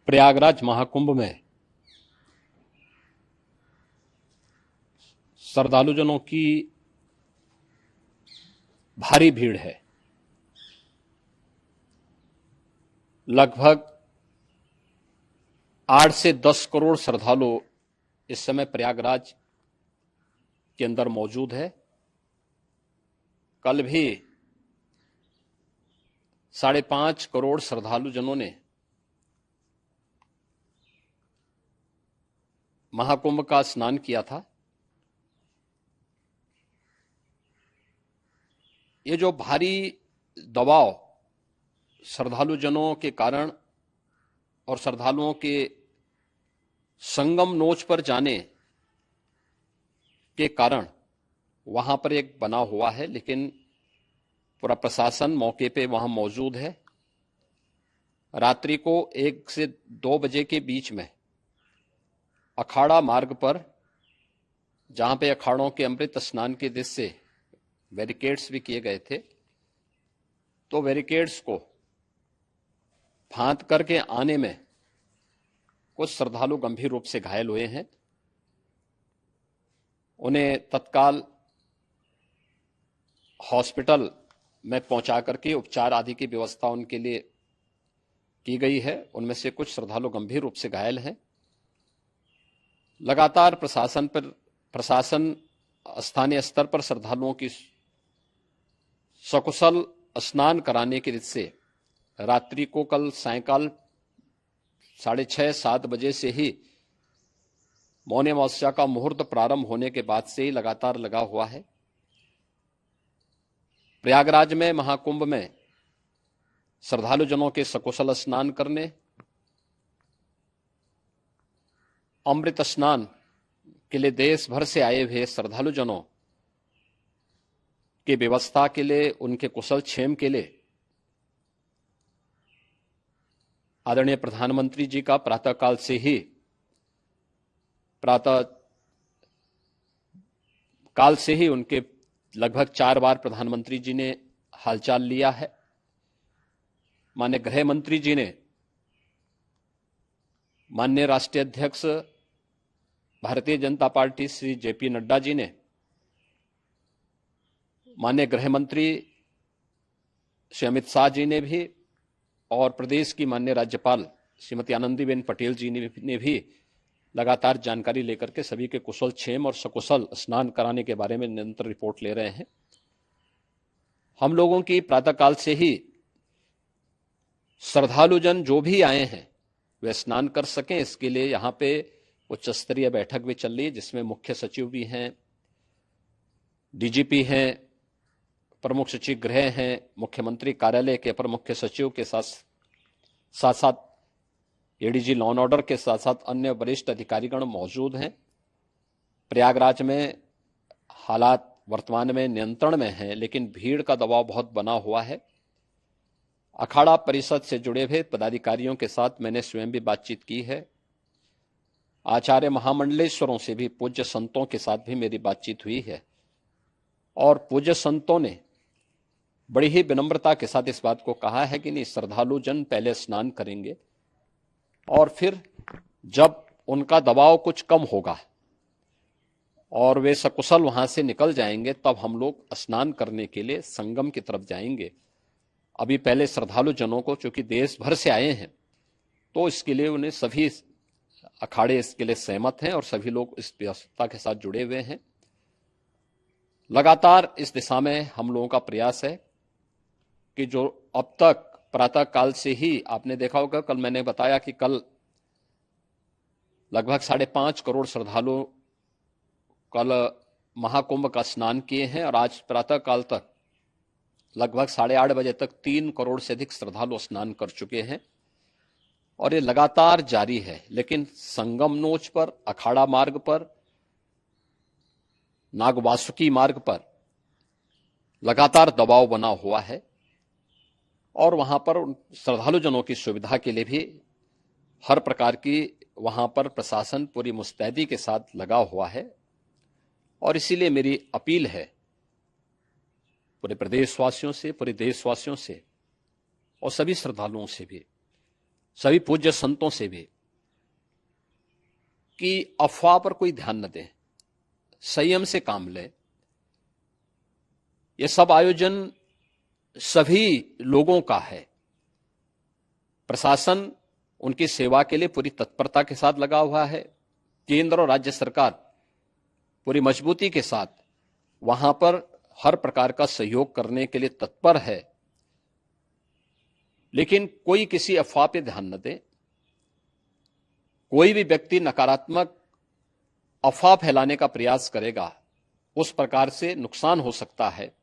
प्रयागराज महाकुंभ में श्रद्धालुजनों की भारी भीड़ है। लगभग 8 से 10 करोड़ श्रद्धालु इस समय प्रयागराज के अंदर मौजूद है। कल भी 5.5 करोड़ श्रद्धालुजनों ने महाकुंभ का स्नान किया था। ये जो भारी दबाव श्रद्धालुजनों के कारण और श्रद्धालुओं के संगम नोच पर जाने के कारण वहां पर एक बना हुआ है, लेकिन पूरा प्रशासन मौके पे वहां मौजूद है। रात्रि को 1 से 2 बजे के बीच में अखाड़ा मार्ग पर, जहां पे अखाड़ों के अमृत स्नान के दृश्य से बैरिकेड्स भी किए गए थे, तो बैरिकेड्स को फांद करके आने में कुछ श्रद्धालु गंभीर रूप से घायल हुए हैं। उन्हें तत्काल हॉस्पिटल में पहुंचा करके उपचार आदि की व्यवस्था उनके लिए की गई है। उनमें से कुछ श्रद्धालु गंभीर रूप से घायल हैं। लगातार प्रशासन स्थानीय स्तर पर श्रद्धालुओं की सकुशल स्नान कराने के दृष्टि से रात्रि को कल सायंकाल 6:30-7 बजे से ही मौनी अमावस्या का मुहूर्त प्रारंभ होने के बाद से ही लगातार लगा हुआ है। प्रयागराज में महाकुंभ में श्रद्धालुजनों के सकुशल स्नान करने, अमृत स्नान के लिए देश भर से आए हुए श्रद्धालुजनों की व्यवस्था के लिए, उनके कुशल क्षेम के लिए आदरणीय प्रधानमंत्री जी का प्रातःकाल से ही उनके लगभग 4 बार प्रधानमंत्री जी ने हालचाल लिया है। माननीय गृह मंत्री जी ने, माननीय राष्ट्रीय अध्यक्ष भारतीय जनता पार्टी श्री जेपी नड्डा जी ने, माननीय गृह मंत्री श्री अमित शाह जी ने भी, और प्रदेश की माननीय राज्यपाल श्रीमती आनंदीबेन पटेल जी ने भी लगातार जानकारी लेकर के सभी के कुशल क्षेम और सकुशल स्नान कराने के बारे में निरंतर रिपोर्ट ले रहे हैं। हम लोगों की प्रातःकाल से ही श्रद्धालुजन जो भी आए हैं वे स्नान कर सकें, इसके लिए यहां पे उच्च स्तरीय बैठक भी चल रही है, जिसमें मुख्य सचिव भी हैं, डीजीपी हैं, प्रमुख सचिव गृह हैं, मुख्यमंत्री कार्यालय के अपर मुख्य सचिव के साथ साथ एडीजी लॉ एंड ऑर्डर के साथ साथ अन्य वरिष्ठ अधिकारीगण मौजूद हैं। प्रयागराज में हालात वर्तमान में नियंत्रण में हैं, लेकिन भीड़ का दबाव बहुत बना हुआ है। अखाड़ा परिषद से जुड़े हुए पदाधिकारियों के साथ मैंने स्वयं भी बातचीत की है। आचार्य महामंडलेश्वरों से भी, पूज्य संतों के साथ भी मेरी बातचीत हुई है, और पूज्य संतों ने बड़ी ही विनम्रता के साथ इस बात को कहा है कि नहीं, श्रद्धालु जन पहले स्नान करेंगे और फिर जब उनका दबाव कुछ कम होगा और वे सकुशल वहां से निकल जाएंगे, तब हम लोग स्नान करने के लिए संगम की तरफ जाएंगे। अभी पहले श्रद्धालु जनों को, चूंकि देश भर से आए हैं, तो इसके लिए उन्हें सभी अखाड़े इसके लिए सहमत हैं और सभी लोग इस व्यवस्था के साथ जुड़े हुए हैं। लगातार इस दिशा में हम लोगों का प्रयास है कि जो अब तक प्रातः काल से ही आपने देखा होगा, कल मैंने बताया कि कल लगभग 5.5 करोड़ श्रद्धालु कल महाकुंभ का स्नान किए हैं, और आज प्रातः काल तक लगभग 8:30 बजे तक 3 करोड़ से अधिक श्रद्धालु स्नान कर चुके हैं, और ये लगातार जारी है। लेकिन संगम नोच पर, अखाड़ा मार्ग पर, नागवासुकी मार्ग पर लगातार दबाव बना हुआ है, और वहां पर श्रद्धालुजनों की सुविधा के लिए भी हर प्रकार की वहां पर प्रशासन पूरी मुस्तैदी के साथ लगा हुआ है। और इसीलिए मेरी अपील है पूरे प्रदेशवासियों से, पूरे देशवासियों से और सभी श्रद्धालुओं से भी सभी पूज्य संतों से भी कि अफवाह पर कोई ध्यान न दें, संयम से काम लें। यह सब आयोजन सभी लोगों का है। प्रशासन उनकी सेवा के लिए पूरी तत्परता के साथ लगा हुआ है। केंद्र और राज्य सरकार पूरी मजबूती के साथ वहां पर हर प्रकार का सहयोग करने के लिए तत्पर है। लेकिन कोई किसी अफवाह पे ध्यान न दे। कोई भी व्यक्ति नकारात्मक अफवाह फैलाने का प्रयास करेगा, उस प्रकार से नुकसान हो सकता है।